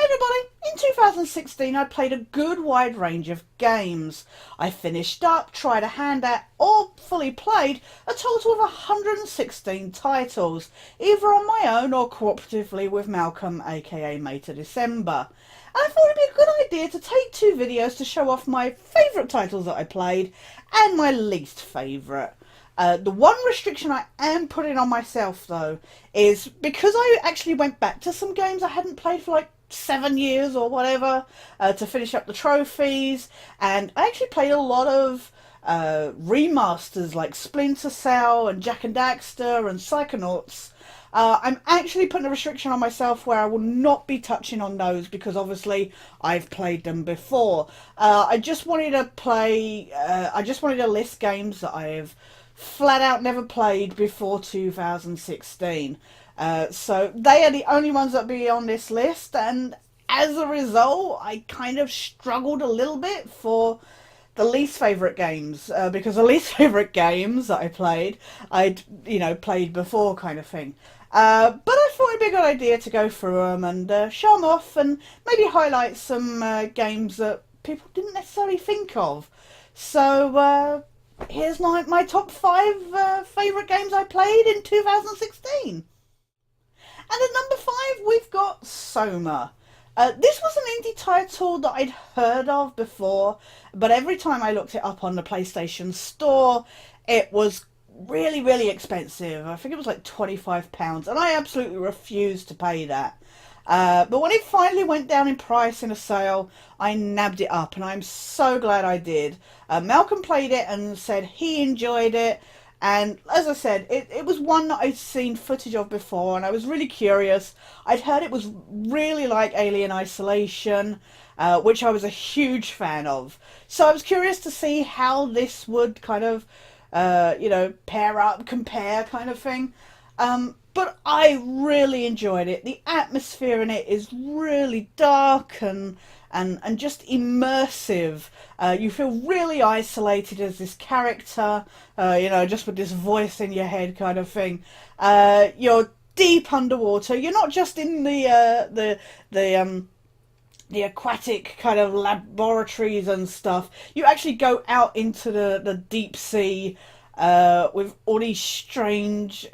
Hi everybody! In 2016 I played a good wide range of games. I finished up, tried a hand at, or fully played a total of 116 titles, either on my own or cooperatively with Malcolm aka Mater December. And I thought it'd be a good idea to take two videos to show off my favourite titles that I played and my least favourite. The one restriction I am putting on myself though is because I actually went back to some games I hadn't played for like 7 years or whatever to finish up the trophies, and I actually played a lot of remasters like Splinter Cell and Jak and Daxter and Psychonauts. I'm actually putting a restriction on myself where I will not be touching on those because obviously I've played them before. I just wanted to play, I just wanted to list games that I have flat out never played before 2016. So they are the only ones that be on this list, and as a result I kind of struggled a little bit for the least favourite games, because the least favourite games that I played I'd played before, kind of thing. But I thought it'd be a good idea to go through them and show them off and maybe highlight some games that people didn't necessarily think of. So here's my top 5 favourite games I played in 2016. And at number 5 we've got Soma. This was an indie title that I'd heard of before, but every time I looked it up on the PlayStation Store it was really expensive. I think it was like £25 and I absolutely refused to pay that. But when it finally went down in price in a sale, I nabbed it up and I'm so glad I did. Malcolm played it and said he enjoyed it, and as I said, it was one that I'd seen footage of before and I was really curious. I'd heard it was really like Alien Isolation, which I was a huge fan of. So I was curious to see how this would kind of, pair up, compare kind of thing. But I really enjoyed it. The atmosphere in it is really dark and just immersive. You feel really isolated as this character, just with this voice in your head kind of thing. You're deep underwater. You're not just in the aquatic kind of laboratories and stuff. You actually go out into the deep sea with all these strange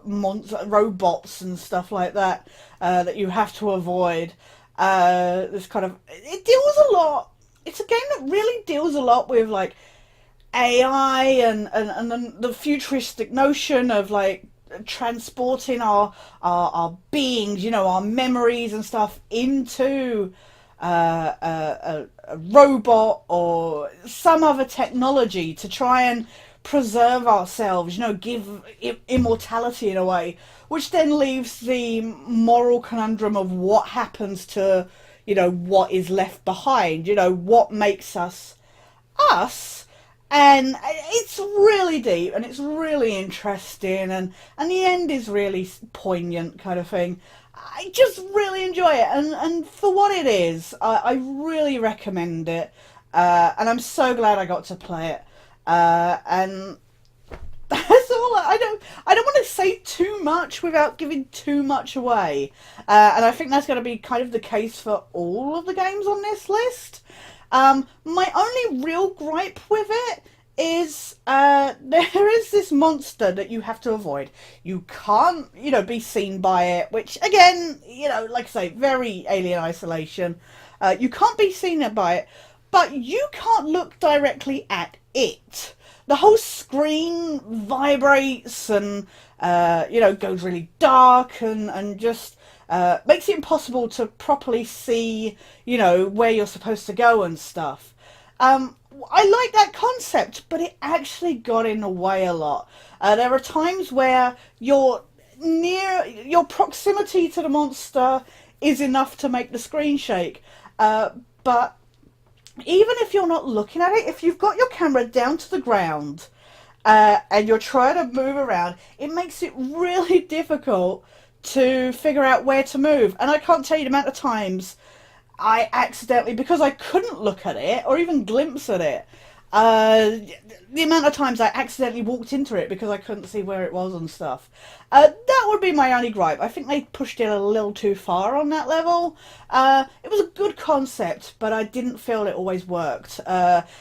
robots and stuff like that that you have to avoid. This kind of, it deals a lot. It's a game that really deals a lot with like AI and the futuristic notion of like transporting our beings, our memories and stuff into a robot or some other technology to try and preserve ourselves, give immortality in a way, which then leaves the moral conundrum of what happens to, what is left behind, what makes us us. And it's really deep and it's really interesting, and the end is really poignant kind of thing. I just really enjoy it, and for what it is, I really recommend it, and I'm so glad I got to play it. And that's all. I don't want to say too much without giving too much away, and I think that's going to be kind of the case for all of the games on this list. My only real gripe with it is there is this monster that you have to avoid. You can't, be seen by it, which again, like I say, very Alien Isolation. You can't be seen by it, but you can't look directly at it. The whole screen vibrates and, goes really dark and just makes it impossible to properly see, where you're supposed to go and stuff. I like that concept, but it actually got in the way a lot. There are times where your proximity to the monster is enough to make the screen shake. But even if you're not looking at it, if you've got your camera down to the ground and you're trying to move around, it makes it really difficult to figure out where to move. And I can't tell you the amount of times I accidentally, because I couldn't look at it or even glimpse at it, Uh, the amount of times I accidentally walked into it because I couldn't see where it was and stuff. That would be my only gripe. I think they pushed it a little too far on that level. It was a good concept, but I didn't feel it always worked.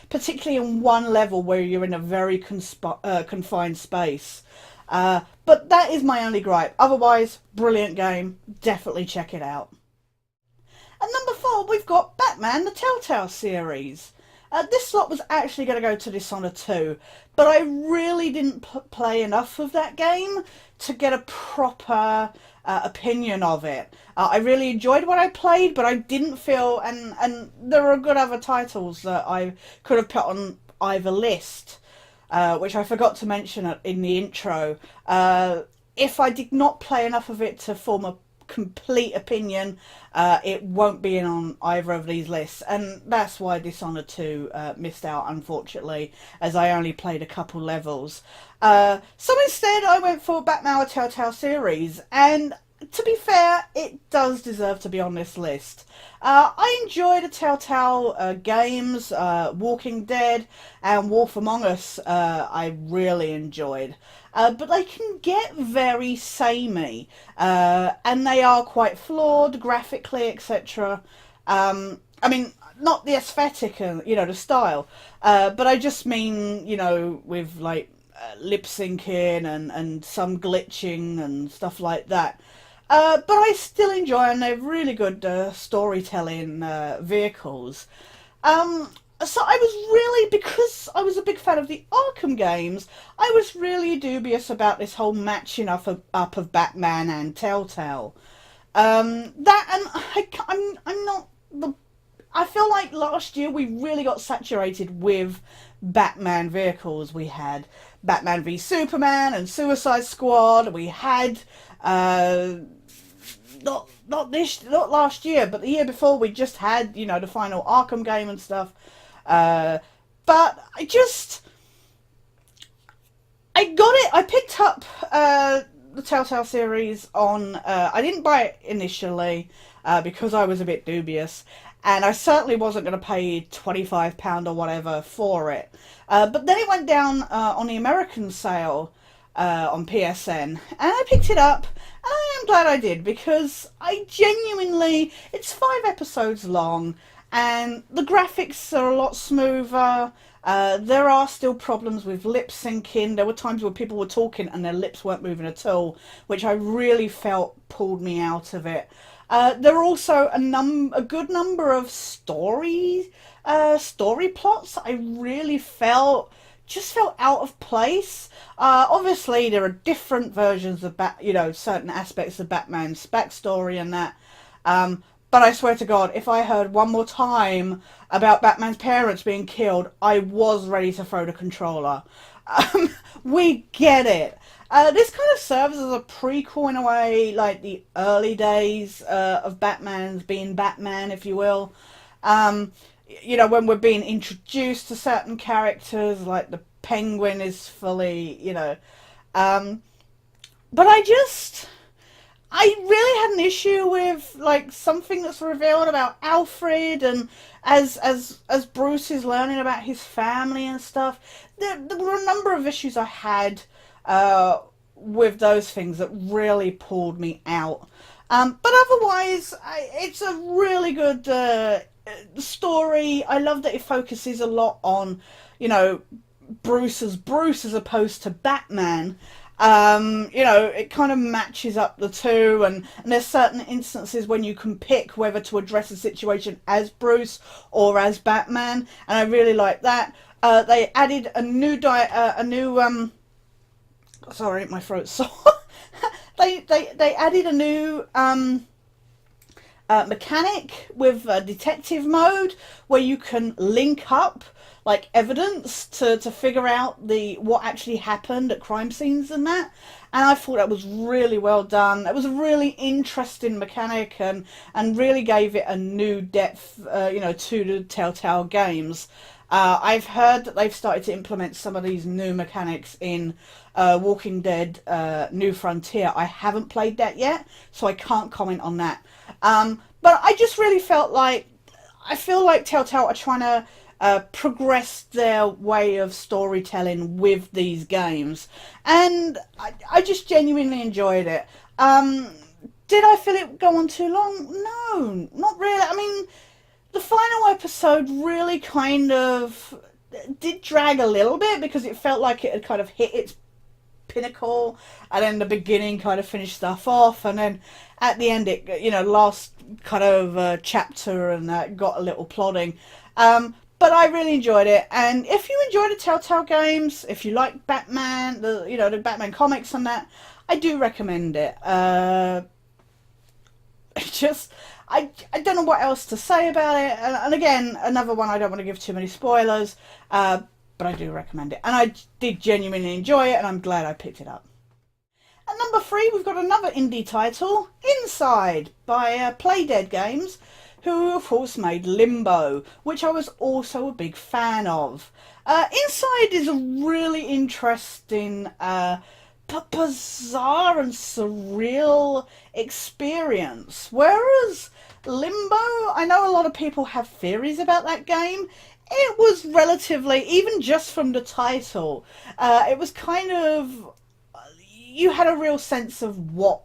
Particularly in one level where you're in a very confined space. But that is my only gripe. Otherwise, brilliant game. Definitely check it out. At number 4, we've got Batman, the Telltale series. This slot was actually going to go to Dishonored 2, but I really didn't play enough of that game to get a proper opinion of it. I really enjoyed what I played, but I didn't feel, and there are good other titles that I could have put on either list, which I forgot to mention in the intro. If I did not play enough of it to form a complete opinion, it won't be in on either of these lists, and that's why Dishonored 2 missed out, unfortunately, as I only played a couple levels. So instead I went for Batman the Telltale series, and to be fair, it does deserve to be on this list. I enjoy the Telltale games, Walking Dead and Wolf Among Us. I really enjoyed. But they can get very samey, and they are quite flawed graphically, etc. I mean, not the aesthetic and the style, but I just mean with like lip syncing and some glitching and stuff like that. But I still enjoy, and they're really good storytelling vehicles. So I was really, because I was a big fan of the Arkham games, I was really dubious about this whole matching up of Batman and Telltale. That, and I'm not the. I feel like last year we really got saturated with Batman vehicles. We had Batman v Superman and Suicide Squad. We had not last year, but the year before we just had the final Arkham game and stuff. But I got it. I picked up the Telltale series on. I didn't buy it initially because I was a bit dubious, and I certainly wasn't going to pay £25 or whatever for it. But then it went down on the American sale on PSN, and I picked it up, and I am glad I did, because I genuinely, it's 5 episodes long, and the graphics are a lot smoother. There are still problems with lip syncing. There were times where people were talking and their lips weren't moving at all, which I really felt pulled me out of it. There are also a good number of story plots I really felt out of place. Obviously, there are different versions of certain aspects of Batman's backstory and that. But I swear to God, if I heard one more time about Batman's parents being killed, I was ready to throw the controller. We get it. This kind of serves as a prequel in a way, like the early days of Batman's being Batman, if you will. When we're being introduced to certain characters, like the Penguin is fully, but I really had an issue with like something that's revealed about Alfred, and as Bruce is learning about his family and stuff. There were a number of issues I had with those things that really pulled me out. But otherwise, it's a really good story. I love that it focuses a lot on, Bruce as opposed to Batman. It kind of matches up the two, and there's certain instances when you can pick whether to address a situation as Bruce or as Batman, and I really like that. They added a new sorry, my throat's sore. they added a new mechanic with detective mode, where you can link up like evidence to figure out what actually happened at crime scenes and that. And I thought that was really well done. It was a really interesting mechanic, and really gave it a new depth to the Telltale games. I've heard that they've started to implement some of these new mechanics in Walking Dead New Frontier. I haven't played that yet, so I can't comment on that. But I just really feel like Telltale are trying to progressed their way of storytelling with these games, and I just genuinely enjoyed it. Did I feel it go on too long? No, not really. I mean, the final episode really kind of did drag a little bit because it felt like it had kind of hit its pinnacle, and then the beginning kind of finished stuff off, and then at the end it, last kind of chapter, and got a little plodding. But I really enjoyed it, and if you enjoy the Telltale games, if you like Batman, the Batman comics and that, I do recommend it. Just I don't know what else to say about it, and again, another one, I don't want to give too many spoilers, but I do recommend it, and I did genuinely enjoy it, and I'm glad I picked it up. At number 3, we've got another indie title, Inside, by Playdead Games, who of course made Limbo, which I was also a big fan of. Inside is a really interesting but bizarre and surreal experience, whereas Limbo, I know a lot of people have theories about that game. It was relatively, even just from the title, it was kind of, you had a real sense of what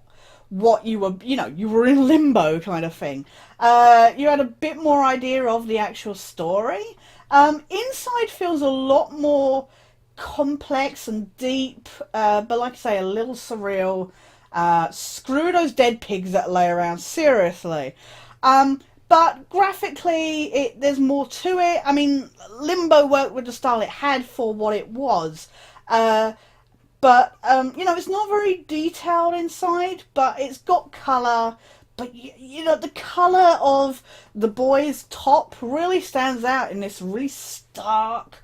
you were, you were in limbo kind of thing. You had a bit more idea of the actual story. Inside feels a lot more complex and deep, but like I say, a little surreal. Screw those dead pigs that lay around, seriously. But graphically, there's more to it. I mean, Limbo worked with the style it had for what it was. But it's not very detailed inside, but it's got colour. But, the colour of the boy's top really stands out in this really stark,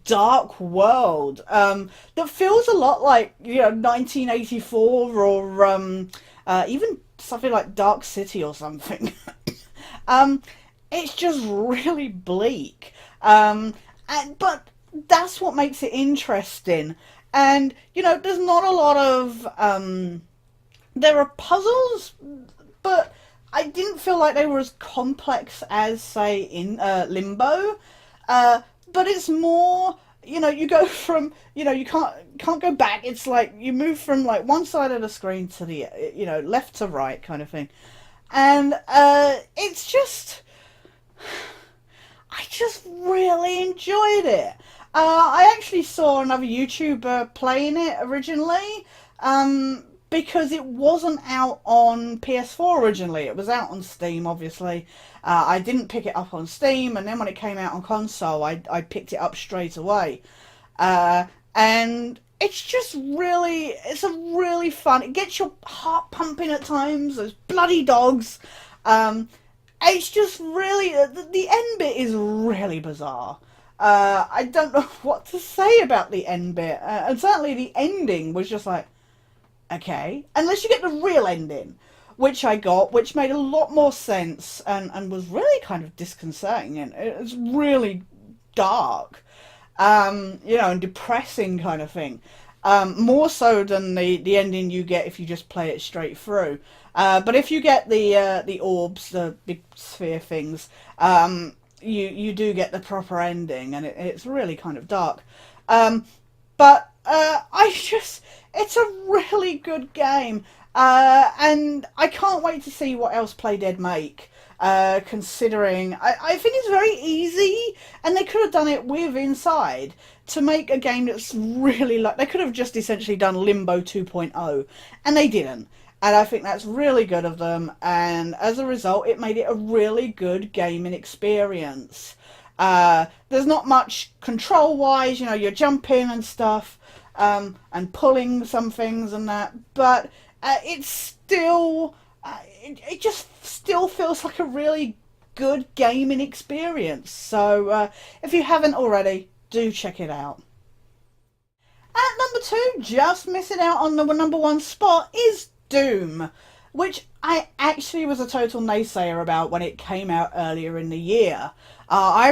dark world that feels a lot like, 1984 or even something like Dark City or something. It's just really bleak. But that's what makes it interesting. And, there's not a lot of, there are puzzles, but I didn't feel like they were as complex as, say, in Limbo. But it's more, you go from, you can't go back. It's like you move from, like, one side of the screen to the, left to right kind of thing. And it's just, I just really enjoyed it. I actually saw another YouTuber playing it originally, because it wasn't out on PS4 originally. It was out on Steam, obviously. I didn't pick it up on Steam, and then when it came out on console, I picked it up straight away. And it's a really fun, it gets your heart pumping at times, those bloody dogs. It's just really, the end bit is really bizarre. I don't know what to say about the end bit, and certainly the ending was just like, okay, unless you get the real ending, which I got, which made a lot more sense, and was really kind of disconcerting, and it's really dark, and depressing kind of thing, more so than the ending you get if you just play it straight through. But if you get the orbs, the big sphere things, you do get the proper ending, and it's really kind of dark. But it's a really good game, and I can't wait to see what else Playdead make. Considering I think it's very easy, and they could have done it with Inside, to make a game that's really like, they could have just essentially done Limbo 2.0, and they didn't. And I think that's really good of them, and as a result, it made it a really good gaming experience. There's not much control-wise, you're jumping and stuff, and pulling some things and that, but it's still, it just still feels like a really good gaming experience. So if you haven't already, do check it out. At number 2, just missing out on the number 1 spot, is Doom, which I actually was a total naysayer about when it came out earlier in the year. I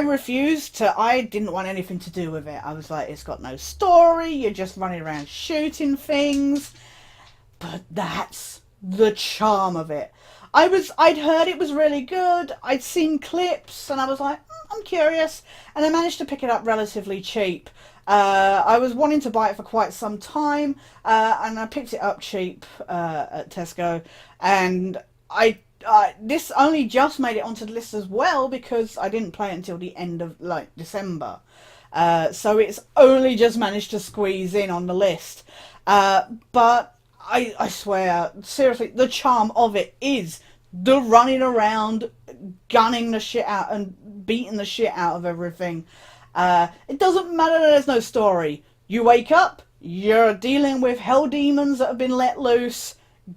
didn't want anything to do with it. I was like, it's got no story, you're just running around shooting things. But that's the charm of it. I'd heard it was really good, I'd seen clips, and I was like, I'm curious, and I managed to pick it up relatively cheap. I was wanting to buy it for quite some time, and I picked it up cheap at Tesco, and this only just made it onto the list as well because I didn't play it until the end of like December. So it's only just managed to squeeze in on the list. But I swear, seriously, the charm of it is the running around, gunning the shit out and beating the shit out of everything. It doesn't matter that there's no story. You wake up, you're dealing with hell demons that have been let loose.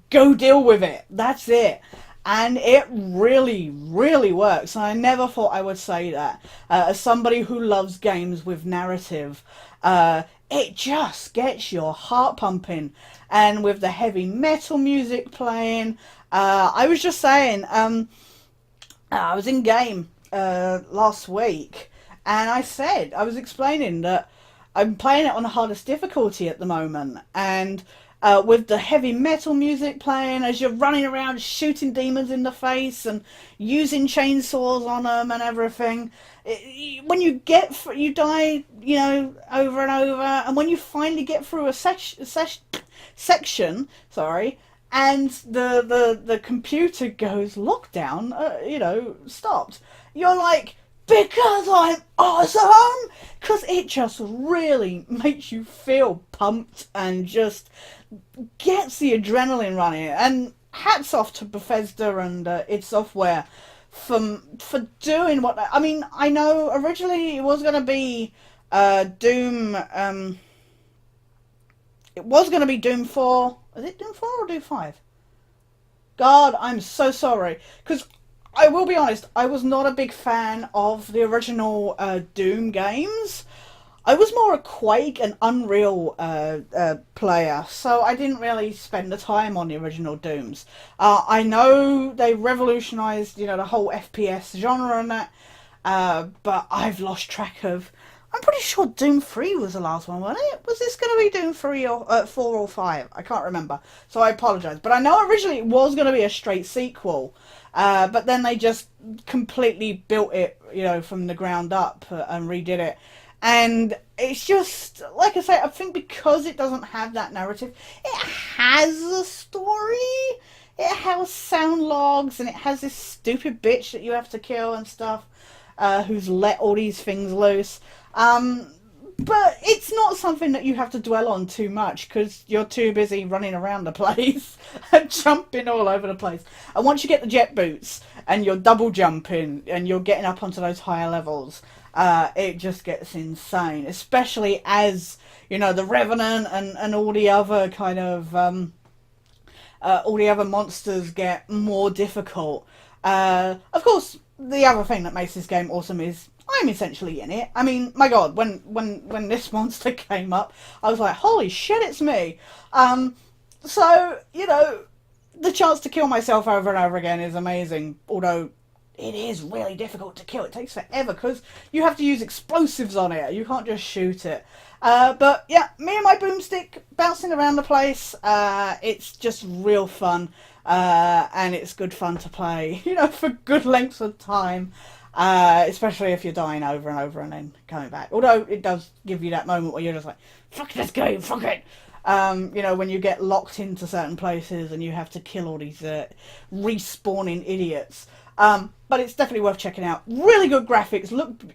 Go deal with it. That's it. And it really, really works. And I never thought I would say that. As somebody who loves games with narrative, it just gets your heart pumping. And with the heavy metal music playing, I was just saying, I was in game last week, and I was explaining that I'm playing it on the hardest difficulty at the moment, and with the heavy metal music playing as you're running around shooting demons in the face and using chainsaws on them and everything. When you you die, over and over, and when you finally get through a section, sorry, and the computer goes lockdown, stopped. You're like, because I'm awesome! Because it just really makes you feel pumped and just gets the adrenaline running. And hats off to Bethesda and id Software for doing what... I mean, I know originally it was going to be Doom... it was going to be Doom 4. Is it Doom 4 or Doom 5? God, I'm so sorry. Because I will be honest, I was not a big fan of the original Doom games. I was more a Quake and Unreal player, so I didn't really spend the time on the original Dooms. I know they revolutionised, the whole FPS genre and that, but I've lost track of... I'm pretty sure Doom 3 was the last one, wasn't it? Was this going to be Doom 3 or 4 or 5? I can't remember, so I apologise. But I know originally it was going to be a straight sequel, but then they just completely built it, from the ground up and redid it. And it's just, like I say, I think because it doesn't have that narrative, it has a story. It has sound logs, and it has this stupid bitch that you have to kill and stuff, who's let all these things loose. But it's not something that you have to dwell on too much because you're too busy running around the place and jumping all over the place. And once you get the jet boots and you're double jumping and you're getting up onto those higher levels, it just gets insane. Especially as, the Revenant and all the other kind of, all the other monsters get more difficult. Of course, the other thing that makes this game awesome is I'm essentially in it. I mean, my God, when this monster came up, I was like, holy shit, it's me. So, the chance to kill myself over and over again is amazing, although it is really difficult to kill. It takes forever because you have to use explosives on it. You can't just shoot it. But yeah, me and my boomstick bouncing around the place, it's just real fun. And it's good fun to play, for good lengths of time. Especially if you're dying over and over and then coming back. Although it does give you that moment where you're just like, fuck this game, fuck it. When you get locked into certain places and you have to kill all these respawning idiots. But it's definitely worth checking out. Really good graphics,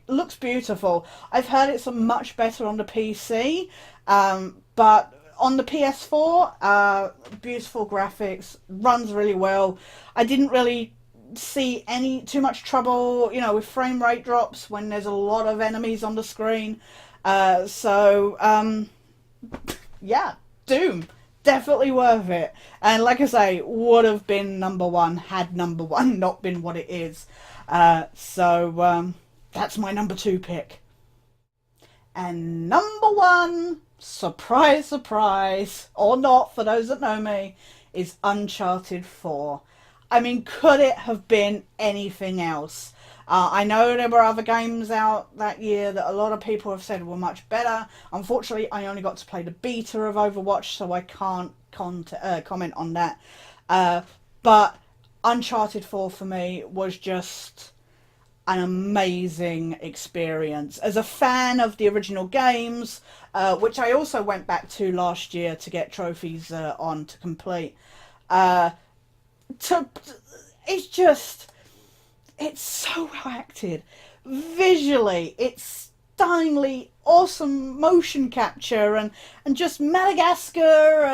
looks beautiful. I've heard it's much better on the PC, but on the PS4, beautiful graphics, runs really well. I didn't really see too much trouble, with frame rate drops when there's a lot of enemies on the screen. Yeah, Doom, definitely worth it. And like I say, would have been number one had number one not been what it is. That's my number 2 pick. And number 1, surprise, surprise, or not for those that know me, is Uncharted 4. I mean, could it have been anything else? I know there were other games out that year that a lot of people have said were much better. Unfortunately, I only got to play the beta of Overwatch, so I can't comment on that. But Uncharted 4 for me was just an amazing experience. As a fan of the original games, which I also went back to last year to get trophies on to complete, uh, to it's just it's so well acted. Visually, it's stunningly awesome motion capture, and just Madagascar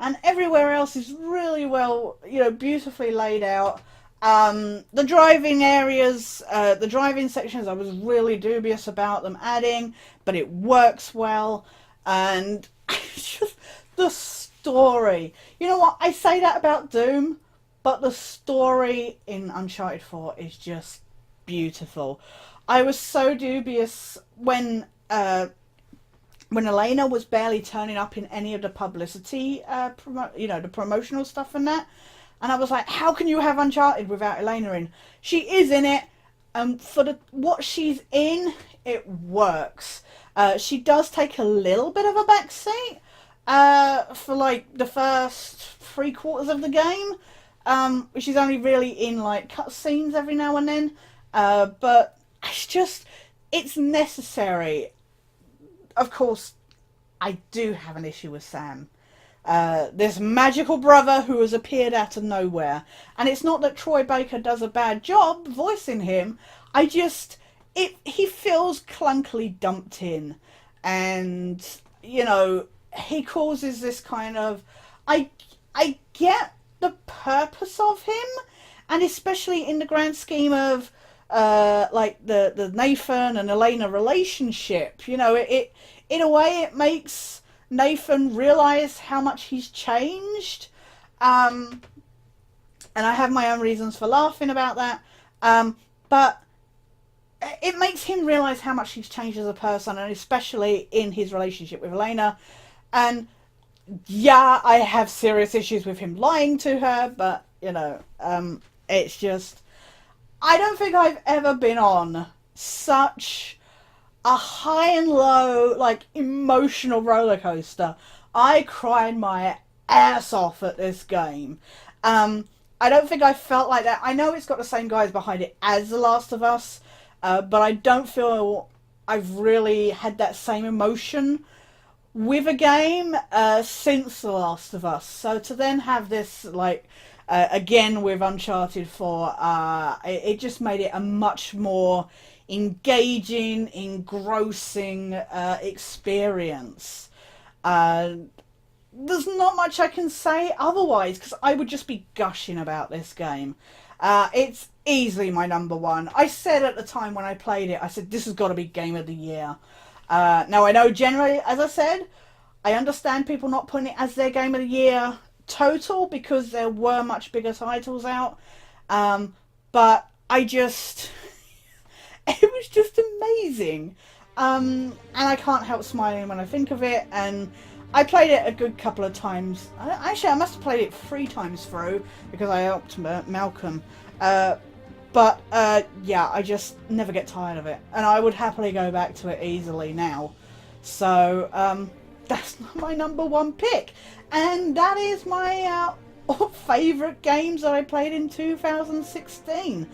and everywhere else is really well, beautifully laid out. The driving areas, the driving sections, I was really dubious about them adding, but it works well. And just the story. You know what? I say that about Doom, but the story in Uncharted 4 is just beautiful. I was so dubious when Elena was barely turning up in any of the publicity, the promotional stuff and that. And I was like, how can you have Uncharted without Elena in? She is in it, and for what she's in, it works. She does take a little bit of a backseat for like the first 3 quarters of the game. She's only really in like cutscenes every now and then. But it's necessary. Of course, I do have an issue with Sam. This magical brother who has appeared out of nowhere. And it's not that Troy Baker does a bad job voicing him. He feels clunkily dumped in. And, he causes this kind of... I get the purpose of him, and especially in the grand scheme of like the Nathan and Elena relationship. It in a way it makes Nathan realize how much he's changed, and I have my own reasons for laughing about that, but it makes him realize how much he's changed as a person, and especially in his relationship with Elena. And yeah, I have serious issues with him lying to her, but it's just, I don't think I've ever been on such a high and low, like, emotional roller coaster. I cried my ass off at this game. I don't think I felt like that. I know it's got the same guys behind it as The Last of Us, but I don't feel I've really had that same emotion with a game since The Last of Us. So to then have this, like, again with Uncharted 4, it just made it a much more engaging, engrossing experience. There's not much I can say otherwise, because I would just be gushing about this game. It's easily my number one. I said at the time when I played it, I said this has got to be Game of the Year. Now I know generally, as I said, I understand people not putting it as their Game of the Year total because there were much bigger titles out. But I just... it was just amazing. And I can't help smiling when I think of it. And I played it a good couple of times. Actually, I must have played it 3 times through because I helped Malcolm. But yeah, I just never get tired of it. And I would happily go back to it easily now. So that's my number one pick. And that is my favourite games that I played in 2016.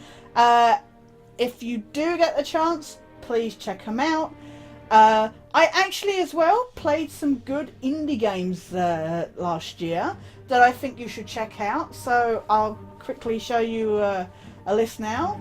If you do get the chance, please check them out. I actually as well played some good indie games last year that I think you should check out. So I'll quickly show you a list now.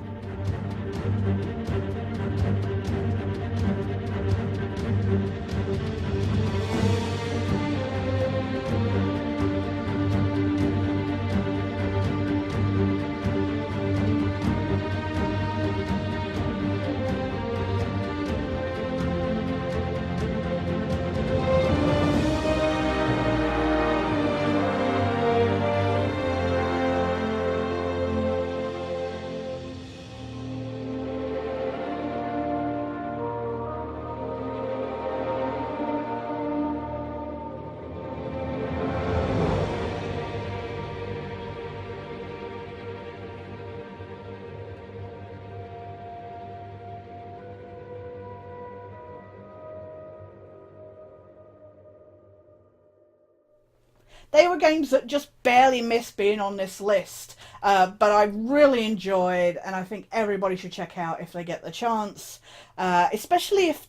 They were games that just barely missed being on this list. But I really enjoyed, and I think everybody should check out if they get the chance, especially if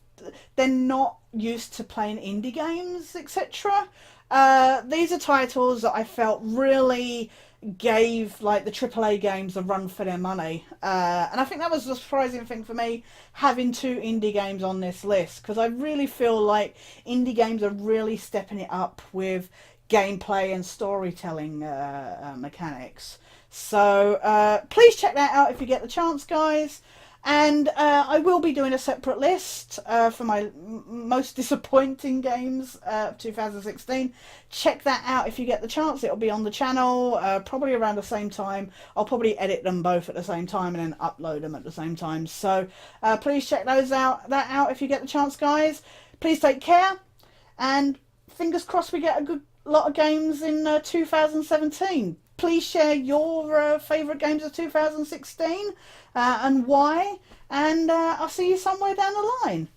they're not used to playing indie games, etc. These are titles that I felt really gave like the AAA games a run for their money, and I think that was the surprising thing for me, having two indie games on this list, because I really feel like indie games are really stepping it up with gameplay and storytelling mechanics. So please check that out if you get the chance, guys. And I will be doing a separate list for my most disappointing games of 2016. Check that out if you get the chance. It'll be on the channel probably around the same time. I'll probably edit them both at the same time and then upload them at the same time. So please check that out if you get the chance, guys. Please take care, and fingers crossed we get a good lot of games in 2017. Please share your favourite games of 2016 and why, and I'll see you somewhere down the line.